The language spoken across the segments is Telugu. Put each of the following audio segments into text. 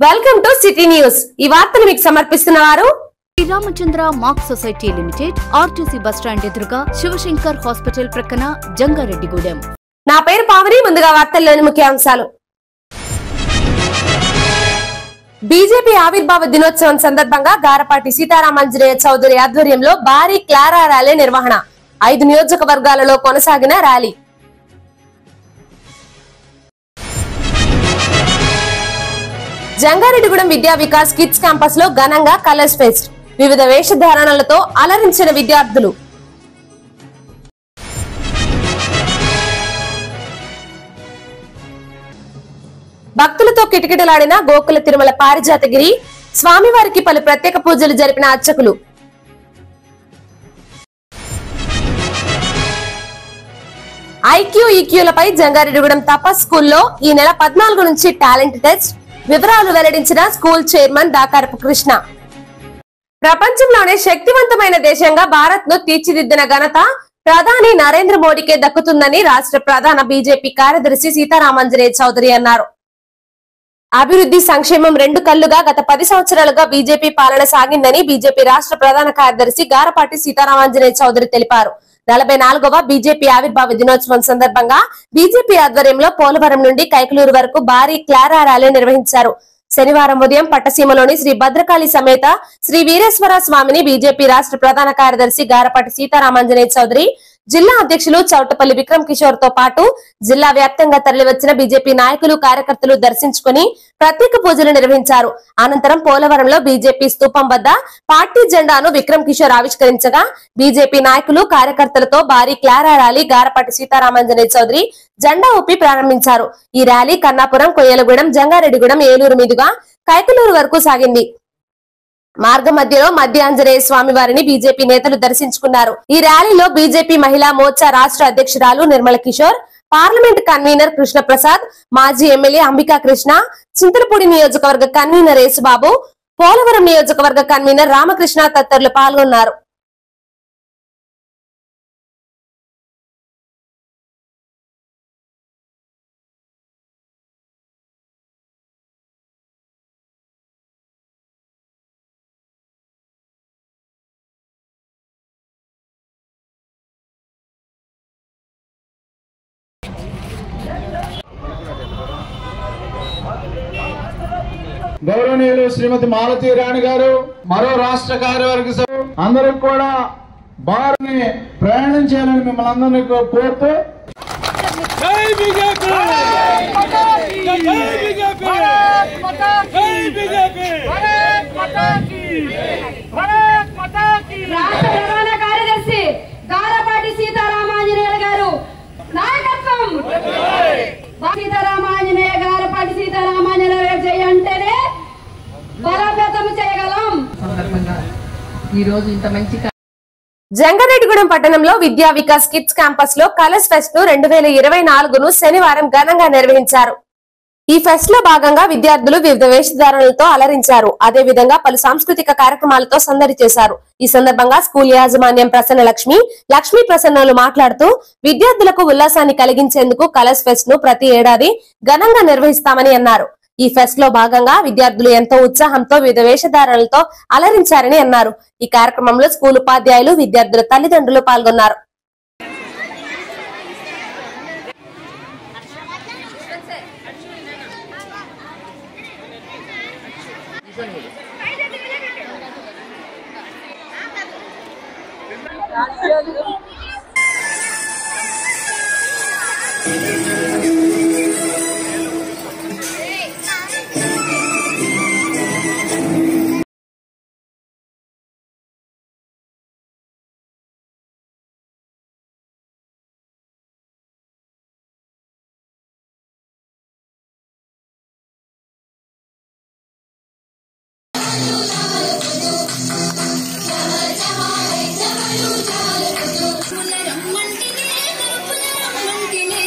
Welcome to city news. ఈ వార్తలు మీకు సమర్పిస్తున్నారు Ramachandra mark society limited, RTC bus stand ఎదురుగా, శివశంకర్ హాస్పిటల్ ప్రక్కన, జంగారెడ్డిగూడెం। నా పేరు పావని। ముందుగా వార్తల్లోని ముఖ్యాంశాలు। బీజేపీ ఆవిర్భావ దినోత్సవం సందర్భంగా గారపాటి సీతారామాంజనేయ చౌదరి ఆధ్వర్యంలో భారీ క్లారా ర్యాలీ నిర్వహణ। 5 నియోజకవర్గాలలో కొనసాగిన ర్యాలీ। జంగారెడ్డిగూడెం విద్యా వికాస్ కిడ్స్ క్యాంపస్ లో ఘనంగా కలర్స్ ఫెస్ట్, వివిధ వేషధారణలతో అలరించిన విద్యార్థులు। భక్తులతో కిటకిటలాడిన గోకుల తిరుమల పారిజాతగిరి, స్వామివారికి పలు ప్రత్యేక పూజలు జరిపిన అర్చకులు। ఐక్యూ ఈక్యూలపై జంగారెడ్డిగూడెం తపస్ స్కూల్లో ఈ నెల 14 నుంచి టాలెంట్ టెస్ట్ వివరాలు వెల్లడించిన స్కూల్ చైర్మన్ దాకారపు కృష్ణ। ప్రపంచంలోనే శక్తివంతమైన దేశంగా భారత్ ను తీర్చిదిద్దిన ఘనత ప్రధాని నరేంద్ర మోడీకే దక్కుతుందని రాష్ట్ర ప్రధాన బీజేపీ కార్యదర్శి సీతారామాంజనేయ చౌదరి అన్నారు। అభివృద్ధి సంక్షేమం రెండు కళ్లుగా గత 10 సంవత్సరాలుగా బీజేపీ పాలన సాగిందని బీజేపీ రాష్ట్ర ప్రధాన కార్యదర్శి గారపాటి సీతారామాంజనేయ చౌదరి తెలిపారు। 44వ బీజేపీ ఆవిర్భావ దినోత్సవం సందర్భంగా బీజేపీ ఆధ్వర్యంలో పోలవరం నుండి కైకలూరు వరకు భారీ క్లారా ర్యాలీ నిర్వహించారు। శనివారం ఉదయం పట్టసీమలోని శ్రీ భద్రకాళి సమేత శ్రీ వీరేశ్వర స్వామిని బీజేపీ రాష్ట్ర ప్రధాన కార్యదర్శి గారపాటి సీతారామాంజనేయ చౌదరి, జిల్లా అధ్యక్షులు చౌటపల్లి విక్రమ్ కిషోర్ తో పాటు జిల్లా వ్యాప్తంగా తరలివచ్చిన బీజేపీ నాయకులు కార్యకర్తలు దర్శించుకుని ప్రత్యేక పూజలు నిర్వహించారు। అనంతరం పోలవరంలో బీజేపీ స్తూపం వద్ద పార్టీ జెండాను విక్రమ్ కిషోర్ ఆవిష్కరించగా బీజేపీ నాయకులు కార్యకర్తలతో భారీ క్లారా ర్యాలీ గారపాటి సీతారామాంజనేయ చౌదరి జెండా ఊపి ప్రారంభించారు। ఈ ర్యాలీ కన్నాపురం, కొయ్యలగూడెం, జంగారెడ్డిగూడెం, ఏలూరు మీదుగా కైకలూరు వరకు సాగింది। మార్గ మధ్యలో మధ్యాంజనేయ స్వామి వారిని బీజేపీ నేతలు దర్శించుకున్నారు। ఈ ర్యాలీలో బీజేపీ మహిళా మోర్చా రాష్ట్ర అధ్యక్షురాలు నిర్మల కిషోర్, పార్లమెంట్ కన్వీనర్ కృష్ణ ప్రసాద్, మాజీ ఎమ్మెల్యే అంబికా కృష్ణ, చింతలపూడి నియోజకవర్గ కన్వీనర్ యేసుబాబు, పోలవరం నియోజకవర్గ కన్వీనర్ రామకృష్ణ తదితరులు పాల్గొన్నారు। గౌరవనీయులు శ్రీమతి మాలతీ రాణి గారు, మరో రాష్ట్ర కార్యవర్గ అందరికి కూడా బారుని ప్రయాణం చేయాలని మిమ్మల్ని అందరినీ కోరుతూ కార్యదర్శి గారపాటి సీతారామాంజనేయ గారు నాయకత్వం, సీతారామాంజనేయ గారపాటి సీతారామాంజనేయ అంటేనే బలోపేతం చేయగలం। ఈ రోజు ఇంత మంచి జంగారెడ్డిగూడెం పట్టణంలో విద్యా వికాస్ కిడ్స్ క్యాంపస్ లో కలర్స్ ఫెస్ట్ ను 2024ను శనివారం ఘనంగా నిర్వహించారు। ఈ ఫెస్ట్ లో భాగంగా విద్యార్థులు వివిధ వేషధారణలతో అలరించారు। అదే విధంగా పలు సాంస్కృతిక కార్యక్రమాలతో సందడి చేశారు। ఈ సందర్భంగా స్కూల్ యాజమాన్యం ప్రసన్న లక్ష్మీ ప్రసన్నలు మాట్లాడుతూ విద్యార్థులకు ఉల్లాసాన్ని కలిగించేందుకు కలర్స్ ఫెస్ట్ ను ప్రతి ఏడాది ఘనంగా నిర్వహిస్తామని అన్నారు। ఈ ఫెస్ట్ లో భాగంగా విద్యార్థులు ఎంతో ఉత్సాహంతో వివిధ వేషధారణలతో అలరించారని అన్నారు। ఈ కార్యక్రమంలో స్కూల్ ఉపాధ్యాయులు, విద్యార్థుల తల్లిదండ్రులు పాల్గొన్నారు। పునరమ్మంటినే పునరమ్మంటినే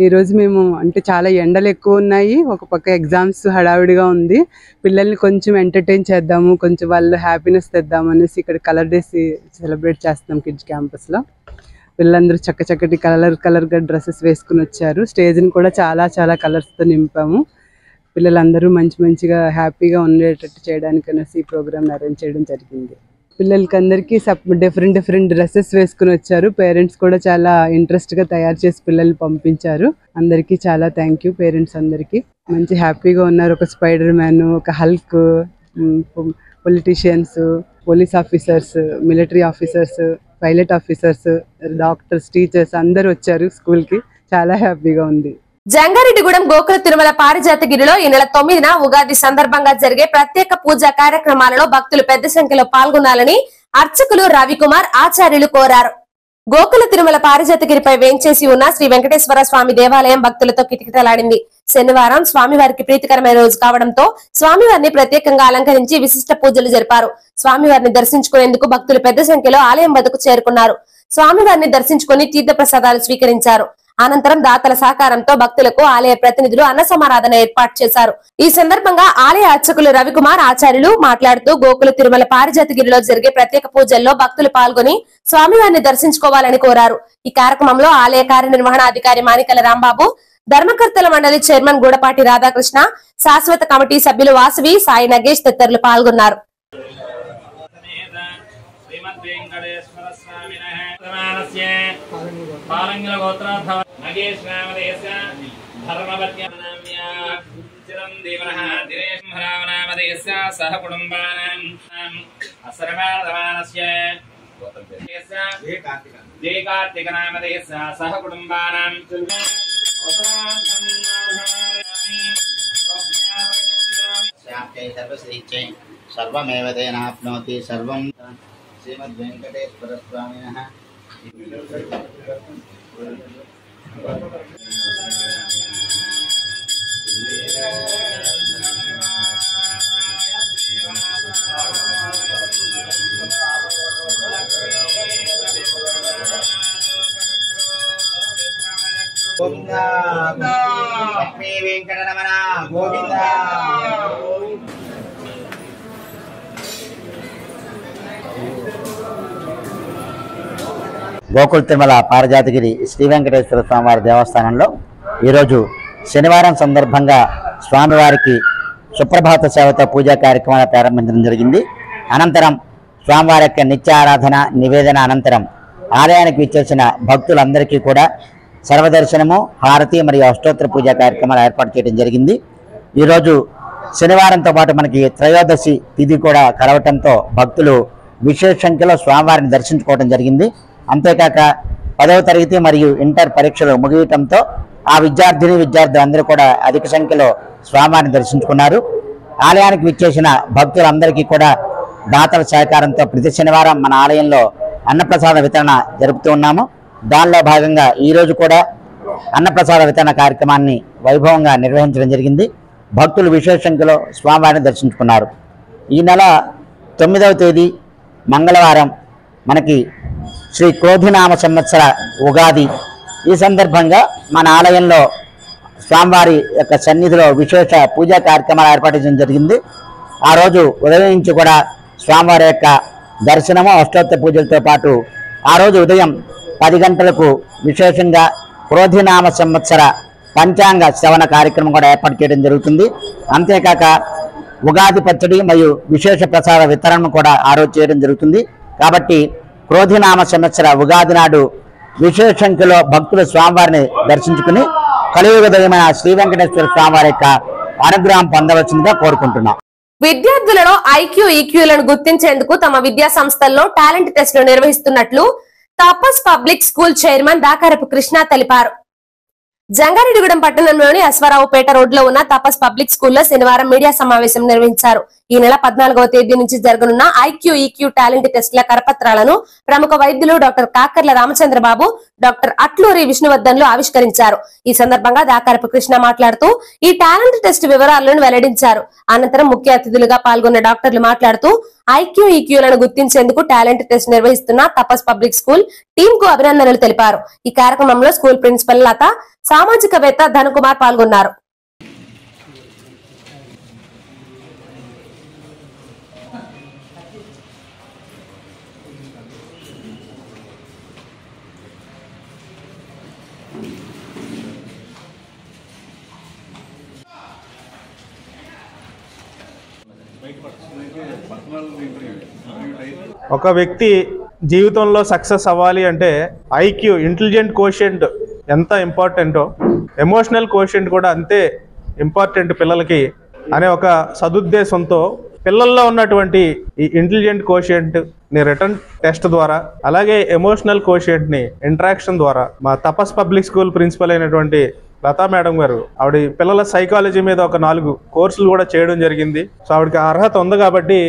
ఈరోజు మేము అంటే చాలా ఎండలు ఎక్కువ ఉన్నాయి, ఒక పక్క ఎగ్జామ్స్ హడావిడిగా ఉంది. పిల్లల్ని కొంచెం ఎంటర్టైన్ చేద్దాము, కొంచెం వాళ్ళు హ్యాపీనెస్ తెద్దాము అనేసి ఇక్కడ కలర్ డేస్ సెలబ్రేట్ చేస్తున్నాం కిడ్స్ క్యాంపస్లో. పిల్లలందరూ చక్కటి కలర్గా డ్రెస్సెస్ వేసుకుని వచ్చారు. స్టేజ్ని కూడా చాలా కలర్స్తో నింపాము. పిల్లలందరూ మంచిగా హ్యాపీగా ఉండేటట్టు చేయడానికి అనేసి ఈ ప్రోగ్రామ్ అరేంజ్ చేయడం జరిగింది. పిల్లలకి అందరికీ డిఫరెంట్ డ్రెస్సెస్ వేసుకుని వచ్చారు. పేరెంట్స్ కూడా చాలా ఇంట్రెస్ట్గా తయారు చేసి పిల్లల్ని పంపించారు. అందరికీ చాలా థ్యాంక్ యూ. పేరెంట్స్ అందరికీ మంచి హ్యాపీగా ఉన్నారు. ఒక స్పైడర్ మ్యాన్, ఒక Hulk, politicians, police officers, military officers, pilot officers, doctors, teachers అందరూ వచ్చారు స్కూల్కి. చాలా హ్యాపీగా ఉంది. జంగారెడ్డిగూడెం గోకుల తిరుమల పారిజాతగిరిలో ఈ నెల 9న ఉగాది సందర్భంగా జరిగే ప్రత్యేక పూజా కార్యక్రమాలలో భక్తులు పెద్ద సంఖ్యలో పాల్గొనాలని అర్చకులు రవికుమార్ ఆచార్యులు కోరారు. గోకుల తిరుమల పారిజాతగిరిపై వేంచేసి ఉన్న శ్రీ వెంకటేశ్వర స్వామి దేవాలయం భక్తులతో కిటకిటలాడింది. శనివారం స్వామివారికి ప్రీతికరమైన రోజు కావడంతో స్వామివారిని ప్రత్యేకంగా అలంకరించి విశిష్ట పూజలు జరిపారు. స్వామివారిని దర్శించుకునేందుకు భక్తులు పెద్ద సంఖ్యలో ఆలయం వద్దకు చేరుకున్నారు. స్వామివారిని దర్శించుకుని తీర్థ ప్రసాదాలు స్వీకరించారు. అనంతరం దాతల సహకారంతో భక్తులకు ఆలయ ప్రతినిధులు అన్న సమారాధన ఏర్పాటు చేశారు. ఈ సందర్భంగా ఆలయ అర్చకులు రవికుమార్ ఆచార్యులు మాట్లాడుతూ గోకుల తిరుమల పారిజాతగిరిలో జరిగే ప్రత్యేక పూజల్లో భక్తులు పాల్గొని స్వామివారిని దర్శించుకోవాలని కోరారు. ఈ కార్యక్రమంలో ఆలయ కార్యనిర్వహణాధికారి మానికల రాంబాబు, ధర్మకర్తల మండలి చైర్మన్ గూడపాటి రాధాకృష్ణ, శాశ్వత కమిటీ సభ్యులు వాసవి, సాయి నగేష్ తదితరులు పాల్గొన్నారు. सर्वमेव तेनाप्नोति सर्वं श्रीमद्वेंकटेश्वर स्वामिनः गोविंदा लक्ष्मी वेंकटरमण गोविंदा గోకుల తిరుమల పారిజాతగిరి శ్రీ వెంకటేశ్వర స్వామివారి దేవస్థానంలో ఈరోజు శనివారం సందర్భంగా స్వామివారికి సుప్రభాత సేవతో పూజా కార్యక్రమాలు ప్రారంభించడం జరిగింది. అనంతరం స్వామివారి యొక్క నిత్య ఆరాధన నివేదన అనంతరం ఆలయానికి విచ్చేసిన భక్తులందరికీ కూడా సర్వదర్శనము, హారతి మరియు అష్టోత్తర పూజా కార్యక్రమాలు ఏర్పాటు చేయడం జరిగింది. ఈరోజు శనివారంతో పాటు మనకి త్రయోదశి తిథి కూడా కలవటంతో భక్తులు విశేష సంఖ్యలో స్వామివారిని దర్శించుకోవడం జరిగింది. అంతేకాక 10వ తరగతి మరియు ఇంటర్ పరీక్షలు ముగియటంతో ఆ విద్యార్థులు అందరూ కూడా అధిక సంఖ్యలో స్వామివారిని దర్శించుకున్నారు. ఆలయానికి విచ్చేసిన భక్తులందరికీ కూడా దాతల సహకారంతో ప్రతి శనివారం మన ఆలయంలో అన్నప్రసాద వితరణ జరుపుతూ ఉన్నాము. దానిలో భాగంగా ఈరోజు కూడా అన్నప్రసాద వితరణ కార్యక్రమాన్ని వైభవంగా నిర్వహించడం జరిగింది. భక్తులు విశేష సంఖ్యలో స్వామివారిని దర్శించుకున్నారు. ఈ నెల 9వ తేదీ మంగళవారం మనకి శ్రీ క్రోధినామ సంవత్సర ఉగాది. ఈ సందర్భంగా మన ఆలయంలో స్వామివారి యొక్క సన్నిధిలో విశేష పూజా కార్యక్రమాలు ఏర్పాటు చేయడం జరిగింది. ఆ రోజు ఉదయం నుంచి కూడా స్వామివారి యొక్క దర్శనము, అష్టోత్తర పూజలతో పాటు ఆ రోజు ఉదయం 10 గంటలకు విశేషంగా క్రోధినామ సంవత్సర పంచాంగ శ్రవణ కార్యక్రమం కూడా ఏర్పాటు చేయడం జరుగుతుంది. అంతేకాక ఉగాది పచ్చడి మరియు విశేష ప్రసాద వితరణ కూడా ఆ రోజు చేయడం జరుగుతుంది. కాబట్టి క్రోధినామ సంవత్సర ఉగాది నాడు విశేష సంఖ్యలో భక్తులు స్వామివారిని దర్శించుకుని కలియుగ దైవమైన శ్రీ వెంకటేశ్వర స్వామివారి యొక్క అనుగ్రహం పొందవలసిందిగా కోరుకుంటున్నాం. విద్యార్థులలో ఐక్యూ ఈక్యూలను గుర్తించేందుకు తమ విద్యా సంస్థల్లో టాలెంట్ టెస్టులు నిర్వహిస్తున్నట్లు Tapas public school chairman Dakarapu Krishna తెలిపారు. జంగారెడ్డిగూడెం పట్టణంలోని అశ్వారావుపేట రోడ్లో ఉన్న తపస్ పబ్లిక్ స్కూల్లో శనివారం మీడియా సమావేశం నిర్వహించారు. ఈ నెల 14వ తేదీ నుంచి జరగనున్న ఐక్యూ ఈక్యూ టాలెంట్ టెస్టుల కరపత్రాలను ప్రముఖ వైద్యులు డాక్టర్ కాకర్ల రామచంద్రబాబు, డాక్టర్ అట్లూరి విష్ణువర్ధన్లు ఆవిష్కరించారు. ఈ సందర్భంగా దాకారపు కృష్ణ మాట్లాడుతూ ఈ టాలెంట్ టెస్ట్ వివరాలను వెల్లడించారు. అనంతరం ముఖ్య అతిథులుగా పాల్గొన్న డాక్టర్లు మాట్లాడుతూ ఐక్యూ ఈక్యూలను గుర్తించేందుకు టాలెంట్ టెస్ట్ నిర్వహిస్తున్న తపస్ పబ్లిక్ స్కూల్ టీమ్ కు అభినందనలు తెలిపారు. ఈ కార్యక్రమంలో స్కూల్ ప్రిన్సిపల్ లత, సామాజికవేత్త ధనకుమార్ పాల్గొన్నారు. ఒక వ్యక్తి జీవితంలో సక్సెస్ అవ్వాలి అంటే ఐక్యూ ఇంటెలిజెంట్ కోషియంట్ ఎంత ఇంపార్టెంటో ఎమోషనల్ కోషియంట్ కూడా అంతే ఇంపార్టెంట్ పిల్లలకి అనే ఒక సదుద్దేశంతో పిల్లల్లో ఉన్నటువంటి ఈ ఇంటెలిజెంట్ కోషియంట్ ని రిటర్న్ టెస్ట్ ద్వారా అలాగే ఎమోషనల్ కోషియంట్ ని ఇంటరాక్షన్ ద్వారా మా తపస్ పబ్లిక్ స్కూల్ ప్రిన్సిపల్ అయినటువంటి లతా మేడం గారు ఆవిడ పిల్లల సైకాలజీ మీద ఒక 4 కోర్సులు కూడా చేయడం జరిగింది. సో ఆవిడకి అర్హత ఉంది కాబట్టి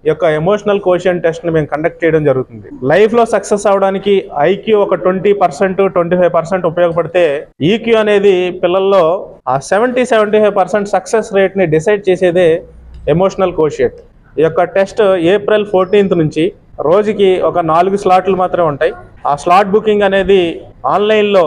ఈ యొక్క ఎమోషనల్ కోషియంట్ టెస్ట్ ని మేము కండక్ట్ చేయడం జరుగుతుంది. లైఫ్ లో సక్సెస్ అవడానికి ఐక్యూ ఒక 20%, 25% ఉపయోగపడితే ఈక్యూ అనేది పిల్లల్లో ఆ 70-75% సక్సెస్ రేట్ ని డిసైడ్ చేసేదే ఎమోషనల్ కోషియంట్. ఈ యొక్క టెస్ట్ ఏప్రిల్ 14th నుంచి రోజుకి ఒక 4 స్లాట్లు మాత్రమే ఉంటాయి. ఆ స్లాట్ బుకింగ్ అనేది ఆన్లైన్లో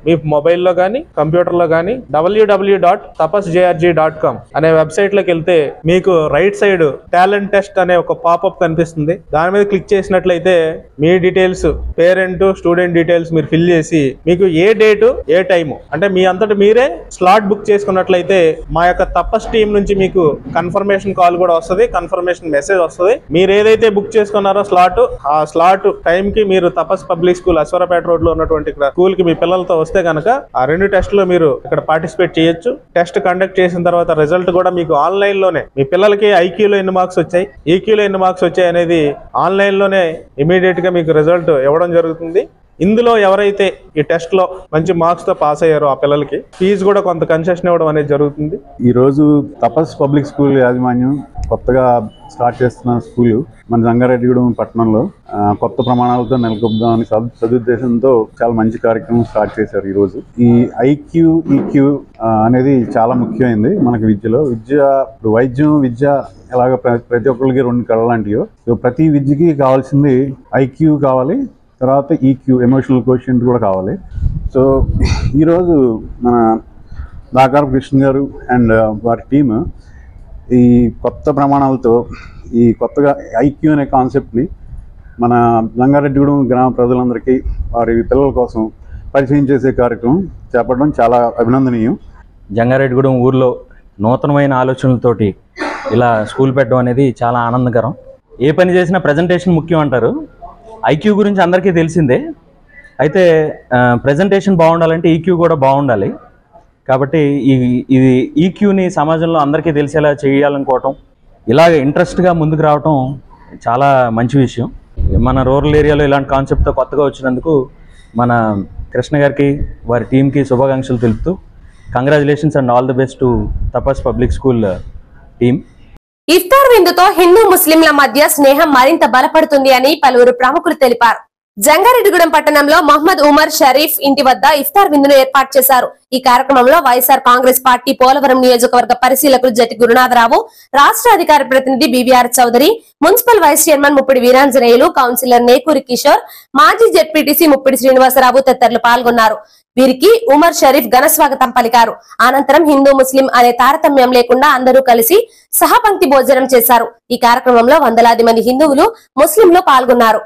మీ మొబైల్లో కానీ కంప్యూటర్లో కానీ www.tapasjrg.com అనే వెబ్సైట్లోకి వెళ్తే మీకు రైట్ సైడ్ టాలెంట్ టెస్ట్ అనే ఒక పాపప్ కనిపిస్తుంది. దాని మీద క్లిక్ చేసినట్లయితే మీ డీటెయిల్స్, పేరెంట్, స్టూడెంట్ డీటెయిల్స్ మీరు ఫిల్ చేసి మీకు ఏ డేటు ఏ టైము అంటే మీ అంతటి మీరే స్లాట్ బుక్ చేసుకున్నట్లయితే మా యొక్క తపస్ టీం నుంచి మీకు కన్ఫర్మేషన్ కాల్ కూడా వస్తుంది, కన్ఫర్మేషన్ మెసేజ్ వస్తుంది. మీరు ఏదైతే బుక్ చేసుకున్నారో స్లాట్, ఆ స్లాట్ టైంకి మీరు తపస్ పబ్లిక్ స్కూల్ అశ్వరాపేట రోడ్ లో ఉన్నటువంటి స్కూల్ కి మీ పిల్లలతో వస్తే కనుక ఆ 2 టెస్టులు మీరు ఇక్కడ పార్టిసిపేట్ చేయొచ్చు. టెస్ట్ కండక్ట్ చేసిన తర్వాత రిజల్ట్ కూడా మీకు ఆన్లైన్ లోనే మీ పిల్లలకి ఐక్యూలో ఎన్ని మార్క్స్ వచ్చాయి, ఈక్యూలో ఎన్ని మార్క్స్ వచ్చాయి అనేది ఆన్లైన్ లోనే ఇమీడియట్ గా మీకు రిజల్ట్ ఇవ్వడం జరుగుతుంది. ఇందులో ఎవరైతే ఈ టెస్ట్ లో మంచి మార్క్స్ తో పాస్ అయ్యారో ఆ పిల్లలకి ఫీజు కూడా కొంత కన్సెషన్ ఇవ్వడం అనేది జరుగుతుంది. ఈ రోజు తపస్ పబ్లిక్ స్కూల్ యాజమాన్యం కొత్తగా స్టార్ట్ చేస్తున్న స్కూల్ మన జంగారెడ్డిగూడెం పట్టణంలో కొత్త ప్రమాణాలతో నెలకొద్దామని సదుద్దేశంతో చాలా మంచి కార్యక్రమం స్టార్ట్ చేశారు. ఈ రోజు ఈ ఐక్యూ ఈక్యూ అనేది చాలా ముఖ్యమైనది మనకి విద్యలో. వైద్యం విద్య ఎలాగ ప్రతి ఒక్కరికి 2 కళ్ళ లాంటివో, ప్రతి విద్యకి కావాల్సింది ఐక్యూ కావాలి, తర్వాత ఈక్యూ ఎమోషనల్ కోషియంట్ కూడా కావాలి. సో ఈరోజు మన దాకారపు కృష్ణ గారు అండ్ వారి టీమ్ ఈ కొత్త ప్రమాణాలతో ఈ కొత్తగా ఐక్యూ అనే కాన్సెప్ట్ని మన జంగారెడ్డిగూడెం గ్రామ ప్రజలందరికీ వారి పిల్లల కోసం పరిచయం చేసే కార్యక్రమం చేపట్టడం చాలా అభినందనీయం. జంగారెడ్డిగూడెం ఊర్లో నూతనమైన ఆలోచనలతోటి ఇలా స్కూల్ పెట్టడం అనేది చాలా ఆనందకరం. ఏ పని చేసినా ప్రజెంటేషన్ ముఖ్యం అంటారు. ఐక్యూ గురించి అందరికీ తెలిసిందే, అయితే ప్రజెంటేషన్ బాగుండాలంటే ఈక్యూ కూడా బాగుండాలి. కాబట్టి ఇది ఈక్యూని సమాజంలో అందరికీ తెలిసేలా చేయాలనుకోవటం, ఇలాగ ఇంట్రెస్ట్గా ముందుకు రావటం చాలా మంచి విషయం. మన రూరల్ ఏరియాలో ఇలాంటి కాన్సెప్ట్తో కొత్తగా వచ్చినందుకు మన కృష్ణ గారికి వారి టీంకి శుభాకాంక్షలు తెలుపుతూ congratulations and all the best to Tapas public school team. ఇఫ్తార్ విందుతో హిందూ ముస్లింల మధ్య స్నేహం మరింత బలపడుతుంది అని పలువురు ప్రముఖులు తెలిపారు. జంగారెడ్డిగూడెం పట్టణంలో మహమ్మద్ ఉమర్ షరీఫ్ ఇంటి వద్ద ఇఫ్తార్ విందును ఏర్పాటు చేశారు. ఈ కార్యక్రమంలో వైఎస్ఆర్ కాంగ్రెస్ పార్టీ పోలవరం నియోజకవర్గ పరిశీలకులు జటి గురునాథరావు, రాష్ట్ర అధికార ప్రతినిధి BVR Chowdary, municipal vice chairman Muppidi Veeranjaneyulu, councillor Nekuri Kishore, మాజీ జెడ్పీటీసీ ముప్పిడి శ్రీనివాసరావు తదితరులు పాల్గొన్నారు. వీరికి ఉమర్ షరీఫ్ ఘన స్వాగతం పలికారు. అనంతరం హిందూ ముస్లిం అనే తారతమ్యం లేకుండా అందరూ కలిసి సహపంక్తి భోజనం చేశారు. ఈ కార్యక్రమంలో వందలాది మంది హిందువులు, ముస్లింలు పాల్గొన్నారు.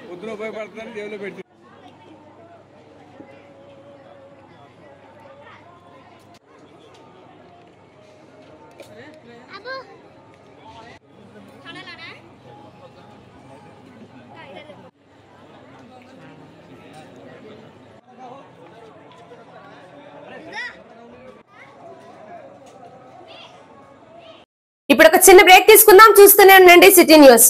పొద్దున ఉపయోగపడుతుందని దేవులో పెట్టి ఒక చిన్న బ్రేక్ తీసుకుందాం. చూస్తూనే ఉండండి సిటీ న్యూస్.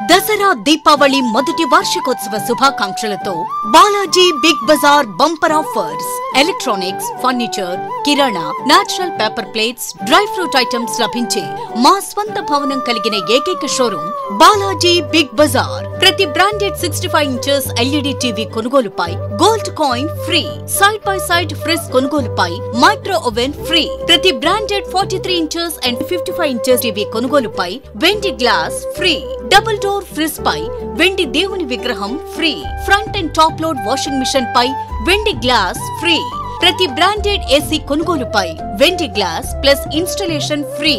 దసరా దీపావళి మొదటి వార్షికోత్సవ శుభాకాంక్షలతో Balaji big bazaar bumper offers. Electronics, furniture, కిరాణా, natural paper plates, dry fruit items లభించే మా స్వంత భవనం కలిగిన ఏకైక షోరూమ్ బాలాజీ బిగ్ బజార్. ప్రతి బ్రాండెడ్ 65 ఇంచెస్ ఎల్ఈడి టీవీ కొనుగోలుపై gold coin free. Side by side fridge కొనుగోలుపై మైక్రో ఓవెన్ ఫ్రీ. ప్రతి branded 43 inches and 55 inches TV కొనుగోలుపై వెండి glass free. Double door fridge పై వెండి దేవుని విగ్రహం ఫ్రీ. Front and top load washing machine పై వెండి గ్లాస్ ఫ్రీ. ప్రతి బ్రాండెడ్ ఏసీ కొనుగోలుపై వెండి glass plus installation free.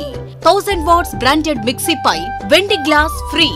1000 watts branded mixie పై వెండి glass free.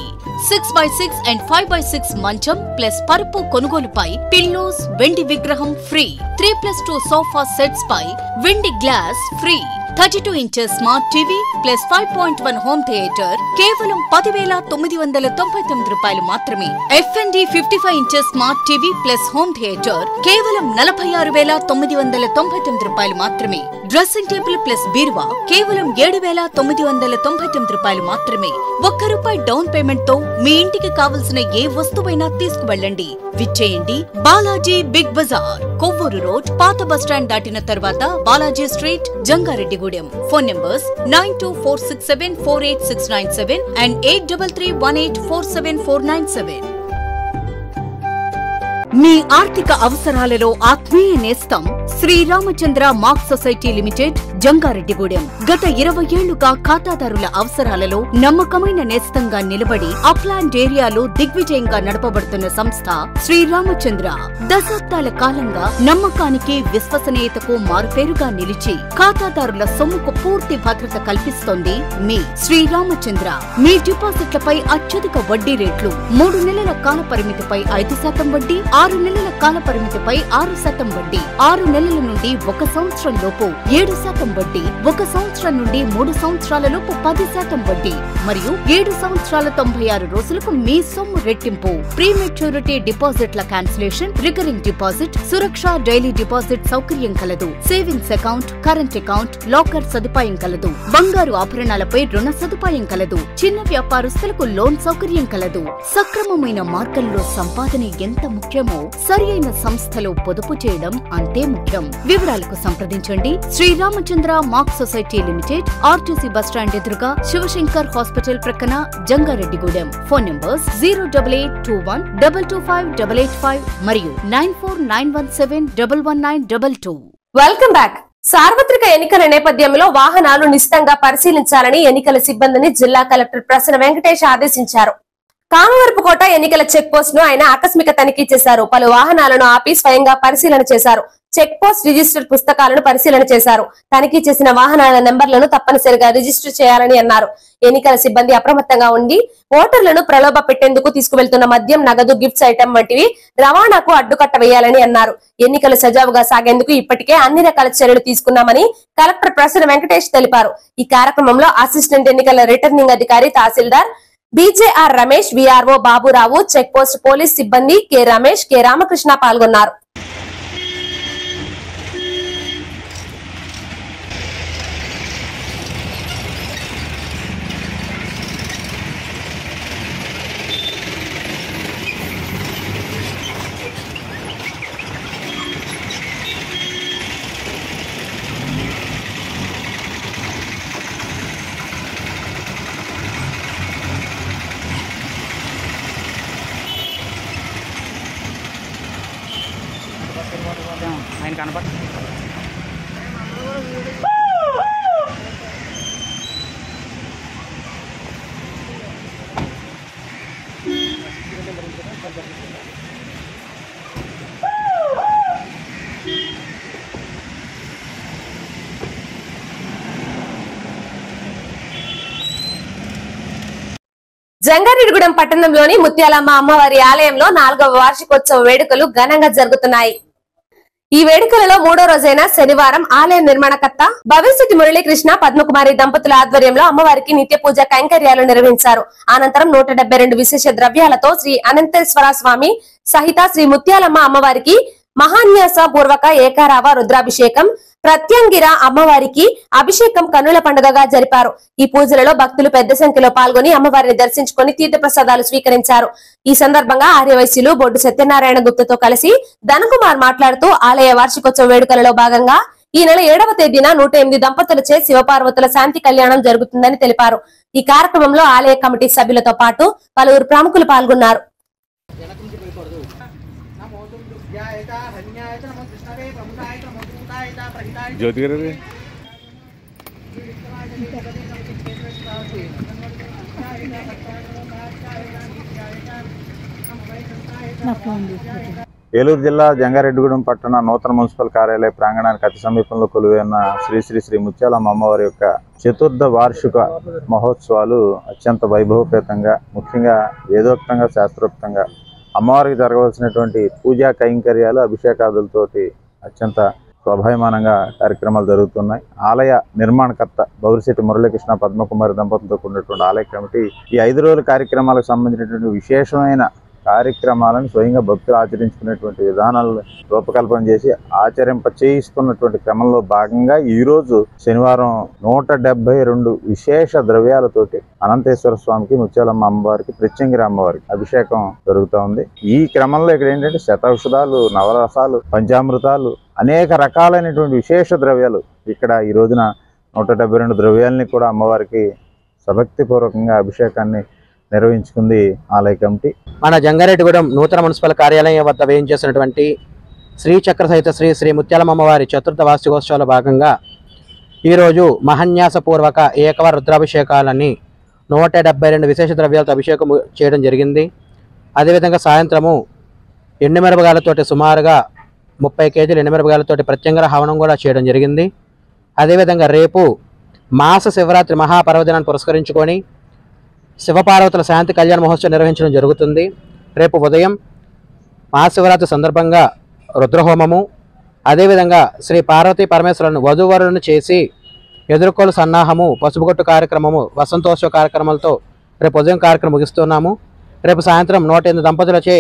6x6 and 5x6 మంచం ప్లస్ పరుపు కొనుగోలుపై పిల్లోస్ వెండి విగ్రహం ఫ్రీ. 3+2 సోఫా సెట్స్ పై వెండి glass free. 32 inches smart TV plus 5.1 home theatre కేవలం 10,999 రూపాయలు మాత్రమే. ఎఫ్ఎన్డి 55 inches smart TV plus home theatre కేవలం 46,999 రూపాయలు మాత్రమే. డ్రెస్సింగ్ టేబుల్ ప్లస్ బీరువా కేవలం 7,999 రూపాయలు మాత్రమే. ₹1 డౌన్ పేమెంట్ తో మీ ఇంటికి కావలసిన ఏ వస్తువైనా తీసుకువెళ్ళండి. విచ్చేయండి Balaji big bazaar, Kovvur road, పాత బస్టాండ్ దాటిన తర్వాత Balaji street, Jangareddygudem. Phone numbers 9246748697 and 8331847497. మీ ఆర్థిక అవసరాలలో ఆత్మీయ నేస్తం Sriramachandra mark society limited, Jangareddygudem. గత 20 ఏళ్లుగా ఖాతాదారుల అవసరాలలో నమ్మకమైన నేస్తంగా నిలబడి అప్లాండ్ ఏరియాలో దిగ్విజయంగా నడపబడుతున్న సంస్థ శ్రీరామచంద్ర. దశాబ్దాల కాలంగా నమ్మకానికి, విశ్వసనీయతకు మారుపేరుగా నిలిచి ఖాతాదారుల సొమ్ముకు పూర్తి భద్రత కల్పిస్తోంది మీ శ్రీరామచంద్ర. మీ డిపాజిట్లపై అత్యధిక వడ్డీ రేట్లు, 3 నెలల కాల పరిమితిపై 5% వడ్డీ, 6 నెలల కాల పరిమితిపై 6% వడ్డీ, 6 నెలల నుండి 1 సంవత్సరం లోపు 7% వడ్డీ, 1 సంవత్సరం నుండి 3 సంవత్సరాల లోపు 10% వడ్డీ మరియు 7 సంవత్సరాల 96 రోజులకు మీ సొమ్ము రెట్టింపు. ప్రీ మెచ్యూరిటీ డిపాజిట్ల క్యాన్సిలేషన్, రికరింగ్ డిపాజిట్, సురక్ష డైలీ డిపాజిట్ సౌకర్యం కలదు. Savings account, current account, locker సదుపాయం కలదు. బంగారు ఆభరణాలపై రుణ సదుపాయం కలదు. చిన్న వ్యాపారస్తులకు లోన్ సౌకర్యం కలదు. సక్రమమైన మార్గంలో సంపాదన ఎంత ముఖ్యమో సరియైన సంస్థలో పొదుపు చేయడం అంతే ముఖ్యం. వివరాలకు సంప్రదించండి Sriramachandra mark society limited, RTC bus stand ఎదురుగా, శివశంకర్ హాస్పిటల్ ప్రక్కన, జంగారెడ్డిగూడెం. ఫోన్ నంబర్స్ 08821225885 మరియు 9491711922. Welcome back. సార్వత్రిక ఎన్నికల నేపథ్యంలో వాహనాలు నిశితంగా పరిశీలించాలని ఎన్నికల సిబ్బందిని జిల్లా కలెక్టర్ ప్రసన్న వెంకటేష్ ఆదేశించారు. కామవరపుకోట ఎన్నికల చెక్ పోస్ట్ ను ఆయన ఆకస్మిక తనిఖీ చేశారు. పలు వాహనాలను ఆపి స్వయంగా పరిశీలన చేశారు. చెక్ పోస్ట్ రిజిస్టర్ పుస్తకాలను పరిశీలన చేశారు. తనిఖీ చేసిన వాహనాల నెంబర్లను తప్పనిసరిగా రిజిస్టర్ చేయాలని అన్నారు. ఎన్నికల సిబ్బంది అప్రమత్తంగా ఉండి ఓటర్లను ప్రలోభ పెట్టేందుకు తీసుకువెళ్తున్న మద్యం, నగదు, గిఫ్ట్స్ ఐటమ్ వంటివి రవాణాకు అడ్డుకట్ట వేయాలని అన్నారు. ఎన్నికలు సజావుగా సాగేందుకు ఇప్పటికే అన్ని రకాల చర్యలు తీసుకున్నామని కలెక్టర్ ప్రసన్న వెంకటేష్ తెలిపారు. ఈ కార్యక్రమంలో అసిస్టెంట్ ఎన్నికల రిటర్నింగ్ అధికారి తహసీల్దార్ BJR Ramesh, VRO Baburao, check post police సిబ్బంది కె రమేష్, కె రామకృష్ణ పాల్గొన్నారు. ఆయన కనపడ జంగారెడ్డిగూడెం పట్టణంలోని ముత్యాలమ్మ అమ్మవారి ఆలయంలో 4వ వార్షికోత్సవ వేడుకలు ఘనంగా జరుగుతున్నాయి. ఈ వేడుకలలో 3వ రోజైన శనివారం ఆలయ నిర్మాణకర్త భవిష్యత్ మురళీకృష్ణ, పద్మకుమారి దంపతుల ఆధ్వర్యంలో అమ్మవారికి నిత్య పూజ కైంకర్యాలు నిర్వహించారు. అనంతరం 172 విశేష ద్రవ్యాలతో శ్రీ అనంతేశ్వర స్వామి సహిత శ్రీ ముత్యాలమ్మ అమ్మవారికి మహాన్యాస పూర్వక ఏకారావ రుద్రాభిషేకం, ప్రత్యంగిర అమ్మవారికి అభిషేకం కన్నుల పండుగగా జరిపారు. ఈ పూజలలో భక్తులు పెద్ద సంఖ్యలో పాల్గొని అమ్మవారిని దర్శించుకుని తీర్థప్రసాదాలు స్వీకరించారు. ఈ సందర్భంగా ఆర్యవైశ్యులు బొడ్డు సత్యనారాయణ గుప్తతో కలిసి ధనకుమార్ మాట్లాడుతూ ఆలయ వార్షికోత్సవ వేడుకలలో భాగంగా ఈ నెల 7వ తేదీన 108 దంపతులచే శివపార్వతుల శాంతి కళ్యాణం జరుగుతుందని తెలిపారు. ఈ కార్యక్రమంలో ఆలయ కమిటీ సభ్యులతో పాటు పలువురు ప్రముఖులు పాల్గొన్నారు. ఏలూరు జిల్లా జంగారెడ్డిగూడెం పట్టణ నూతన మున్సిపల్ కార్యాలయ ప్రాంగణానికి అతి సమీపంలో కొలువైన శ్రీ శ్రీ శ్రీ ముత్యాలమ్మ అమ్మవారి యొక్క చతుర్థ వార్షిక మహోత్సవాలు అత్యంత వైభవపేతంగా, ముఖ్యంగా వేదోక్తంగా, శాస్త్రోక్తంగా అమ్మవారికి జరగవలసినటువంటి పూజా కైంకర్యాలు, అభిషేకాదులతోటి అత్యంత స్వభాయమానంగా కార్యక్రమాలు జరుగుతున్నాయి. ఆలయ నిర్మాణకర్త బౌరిశెట్టి మురళీకృష్ణ పద్మకుమారి దంపతులతో కూడినటువంటి ఆలయ కమిటీ ఈ 5 రోజుల కార్యక్రమాలకు సంబంధించినటువంటి విశేషమైన కార్యక్రమాలను స్వయంగా భక్తులు ఆచరించుకునేటువంటి విధానాలను రూపకల్పన చేసి చేయిస్తున్నటువంటి క్రమంలో భాగంగా ఈరోజు శనివారం 172 విశేష ద్రవ్యాలతోటి అనంతేశ్వర స్వామికి, ముత్యాలమ్మ అమ్మవారికి, ప్రత్యంగిర అమ్మవారికి అభిషేకం జరుగుతూ ఉంది. ఈ క్రమంలో ఇక్కడ ఏంటంటే శతౌషధాలు, నవరసాలు, పంచామృతాలు, అనేక రకాలైనటువంటి విశేష ద్రవ్యాలు ఇక్కడ ఈ రోజున 172 ద్రవ్యాలని కూడా అమ్మవారికి సభక్తిపూర్వకంగా అభిషేకాన్ని నిర్వహించుకుంది ఆలయ కమిటీ. మన జంగారెడ్డిగూడెం నూతన మున్సిపల్ కార్యాలయం వద్ద వేయించేసినటువంటి శ్రీ చక్ర సహిత శ్రీ శ్రీ ముత్యాలమ్మ అమ్మవారి చతుర్థ వార్షికోత్సవాల భాగంగా ఈరోజు మహాన్యాసపూర్వక ఏకవార రుద్రాభిషేకాలని 172 విశేష ద్రవ్యాలతో అభిషేకం చేయడం జరిగింది. అదేవిధంగా సాయంత్రము ఎండుమిరపకాయలతోటి సుమారుగా 30 కేజీలు ఎండుమిరపకాయలతోటి ప్రత్యంగర హవనం కూడా చేయడం జరిగింది. అదేవిధంగా రేపు మాస శివరాత్రి మహాపర్వదినాన్ని పురస్కరించుకొని శివపార్వతుల శాంతి కళ్యాణ మహోత్సవం నిర్వహించడం జరుగుతుంది. రేపు ఉదయం మహాశివరాత్రి సందర్భంగా రుద్రహోమము, అదేవిధంగా శ్రీ పార్వతీ పరమేశ్వరులను వధూవరులను చేసి ఎదుర్కోలు సన్నాహము, పసుపుగొట్టు కార్యక్రమము, వసంతోత్సవ కార్యక్రమాలతో రేపు ఉదయం కార్యక్రమం ముగిస్తున్నాము. రేపు సాయంత్రం 108 దంపతులచే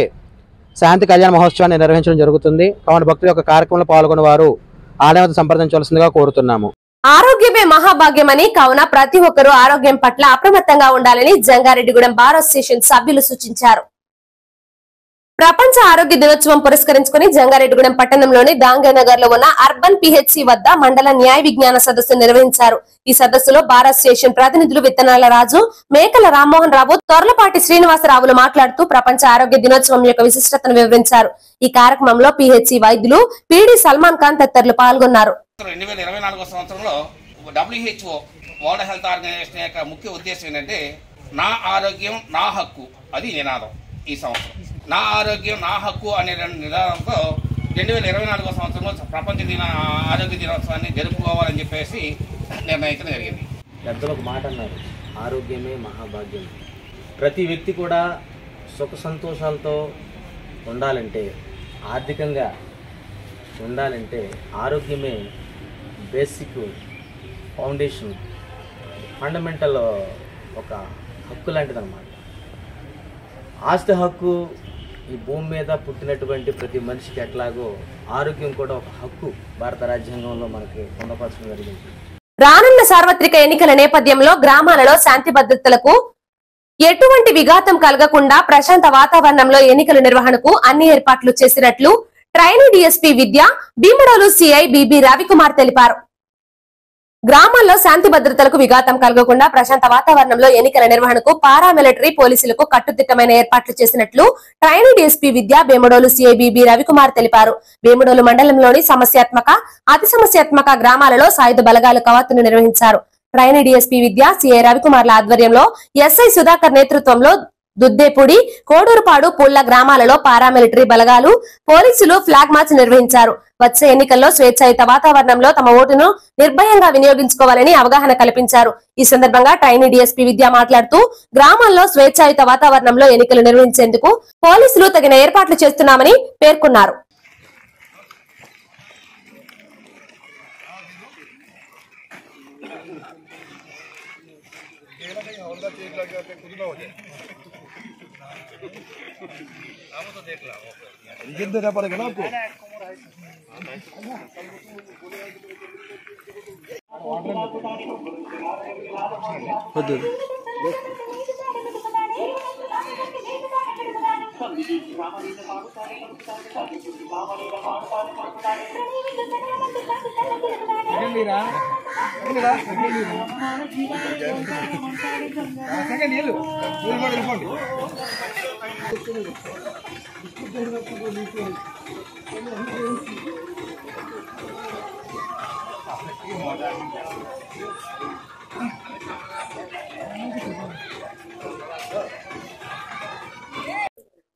శాంతి కళ్యాణ మహోత్సవాన్ని నిర్వహించడం జరుగుతుంది. కావున భక్తుల యొక్క కార్యక్రమంలో పాల్గొన్న వారు ఆలయం సంప్రదించవలసిందిగా కోరుతున్నాము. ఆరోగ్యమే మహాభాగ్యమని, కావున ప్రతి ఒక్కరూ ఆరోగ్యం పట్ల అప్రమత్తంగా ఉండాలని జంగారెడ్డిగూడెం బార్ అసోసియేషన్ సభ్యులు సూచించారు. ప్రపంచ ఆరోగ్య దినోత్సవం పురస్కరించుకుని జంగారెడ్డిగూడెం పట్టణంలోని దాంగనగర్ లో ఉన్న అర్బన్ పిహెచ్సి వద్ద మండల న్యాయ విజ్ఞాన సదస్సు నిర్వహించారు. ఈ సదస్సులో బార్ అసోసియేషన్ ప్రతినిధులు విత్తనాల రాజు, మేకల రామ్మోహన్ రావు, తొర్లపాటి శ్రీనివాసరావులు మాట్లాడుతూ ప్రపంచ ఆరోగ్య దినోత్సవం యొక్క విశిష్టతను వివరించారు. ఈ కార్యక్రమంలో పిహెచ్సి వైద్యులు పిడి సల్మాన్ ఖాన్ తదితరులు పాల్గొన్నారు. 2024 సంవత్సరంలో WHO వరల్డ్ హెల్త్ ఆర్గనైజేషన్ యొక్క ముఖ్య ఉద్దేశం ఏంటంటే నా ఆరోగ్యం నా హక్కు, అది నినాదం. ఈ సంవత్సరం నా ఆరోగ్యం నా హక్కు అనే నినాదంతో 2024 సంవత్సరంలో ప్రపంచ ఆరోగ్య దినోత్సవాన్ని జరుపుకోవాలని చెప్పేసి నిర్ణయించడం జరిగింది. పెద్దలు ఒక మాట అన్నారు, ఆరోగ్యమే మహాభాగ్యం. ప్రతి వ్యక్తి కూడా సుఖ సంతోషాలతో ఉండాలంటే, ఆర్థికంగా ఉండాలంటే ఆరోగ్యమే బేసిక్ ఫౌండేషన్, ఫండమెంటల్ ఒక హక్కు లాంటిది అన్నమాట. ఆస్తి హక్కు ఈ భూమి మీద పుట్టినటువంటి ప్రతి మనిషికి ఎట్లాగో ఆరోగ్యం కూడా ఒక హక్కు భారత రాజ్యాంగంలో మనకి పొందపరచడం జరిగింది. రానున్న సార్వత్రిక ఎన్నికల నేపథ్యంలో గ్రామాలలో శాంతి భద్రతలకు ఎటువంటి విఘాతం కలగకుండా ప్రశాంత వాతావరణంలో ఎన్నికల నిర్వహణకు అన్ని ఏర్పాట్లు చేసినట్లు ట్రైనీ డీఎస్పీ విద్య, భీమడోలు సిఐ బిబి రవికుమార్ తెలిపారు. గ్రామాల్లో శాంతి భద్రతలకు విఘాతం కలగకుండా ప్రశాంత వాతావరణంలో ఎన్నికల నిర్వహణకు పారామిలిటరీ పోలీసులకు కట్టుదిట్టమైన ఏర్పాట్లు చేసినట్లు ట్రైనీ డీఎస్పీ విద్య, భీమడోలు సిఐ బిబి రవికుమార్ తెలిపారు. భీమడోలు మండలంలోని సమస్యాత్మక, అతి సమస్యాత్మక గ్రామాలలో సాయుధ బలగాలు కవాతును నిర్వహించారు. ట్రైనీ డీఎస్పీ విద్య, సిఐ రవికుమార్ల ఆధ్వర్యంలో ఎస్ఐ సుధాకర్ నేతృత్వంలో దుద్దేపూడి, కోడూరుపాడు, పుల్ల గ్రామాలలో పారామిలిటరీ బలగాలు, పోలీసులు ఫ్లాగ్ మార్చ్ నిర్వహించారు. వచ్చే ఎన్నికల్లో స్వేచ్ఛాయుత వాతావరణంలో తమ ఓటును నిర్భయంగా వినియోగించుకోవాలని అవగాహన కల్పించారు. ఈ సందర్భంగా ట్రైనీ డీఎస్పీ విద్య మాట్లాడుతూ గ్రామాల్లో స్వేచ్ఛాయుత వాతావరణంలో ఎన్నికలు నిర్వహించేందుకు పోలీసులు తగిన ఏర్పాట్లు చేస్తున్నామని పేర్కొన్నారు.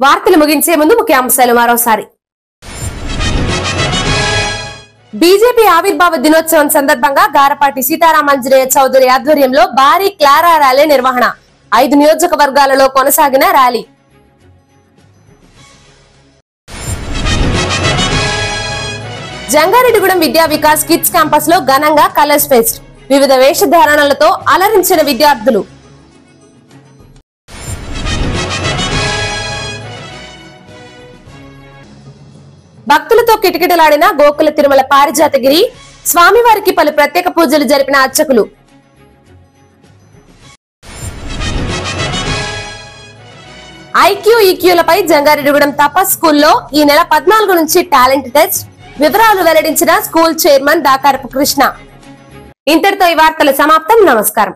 వార్తలు ముగించే ముందు ముఖ్యాంశాలు మరోసారి. బీజేపీ ఆవిర్భావ దినోత్సవం సందర్భంగా గారపాటి సీతారామాంజనేయ చౌదరి ఆధ్వర్యంలో భారీ క్లారా ర్యాలీ నిర్వహణ. 5 నియోజకవర్గాలలో కొనసాగిన ర్యాలీ. జంగారెడ్డిగూడెం విద్యా వికాస్ కిడ్స్ క్యాంపస్ లో ఘనంగా కలర్స్ ఫెస్ట్. వివిధ వేషధారణలతో అలరించిన విద్యార్థులు. భక్తులతో కిటకిటలాడిన గోకుల తిరుమల పారిజాతగిరి. స్వామివారికి పలు ప్రత్యేక పూజలు జరిపిన అర్చకులు. ఐక్యూ ఈక్యూలపై జంగారెడ్డిగూడెం తపస్ స్కూల్లో ఈ నెల 14 నుంచి టాలెంట్ టెస్ట్. వివరాలు వెల్లడించిన స్కూల్ చైర్మన్ దాకారపు కృష్ణ. ఇంతటితో ఈ వార్తలు సమాప్తం. నమస్కారం.